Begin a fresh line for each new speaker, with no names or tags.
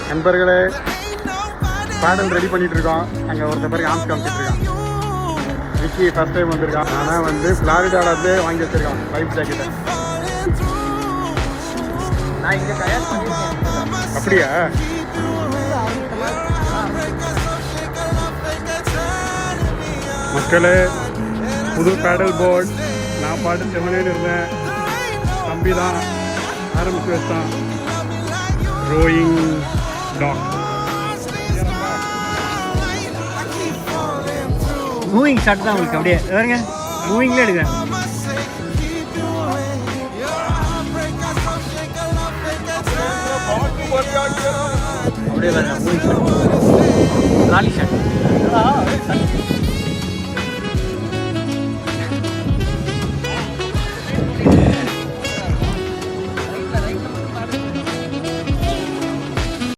நண்பர்களே பேடல் ரெடி பண்ணிட்டு இருக்கோம். அங்கே ஒருத்த பேருக்கு ஆம்ஸ் காமிச்சிட்டு இருக்கான். விக்கி ஃபர்ஸ்ட் டைம் வந்திருக்கான். ஆனால் வந்து ஃப்ளாரிடாவிலேருந்து வாங்கி வச்சிருக்கான் லைஃப் ஜாக்கெட்டை.
நான் இங்கே தயார் பண்ணியிருக்கேன்.
அப்படியா? மக்களே புது பேடல் போர்ட். நான் பாட்டு செவனேன்னு இருந்தேன். தம்பி தான் ஆரம்பிச்சு வச்சான். Rowing talk.
மூவிங் ஷாட் தான் உங்களுக்கு அப்படியே பாருங்க. மூவிங்ல எடுக்கிறேன். அப்படியே பாருங்க மூவிங் ஷாட். லாலி ஷாட்.